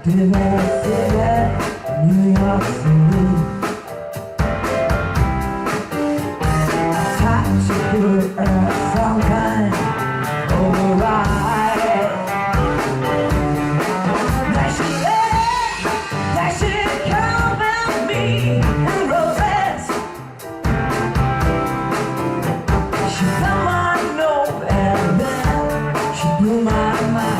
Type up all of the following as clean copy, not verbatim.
Venezia, New York City. Time to put some kind of a ride. That she come at me in roses. She blew my nose and then she blew my mind.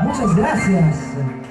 Muchas gracias.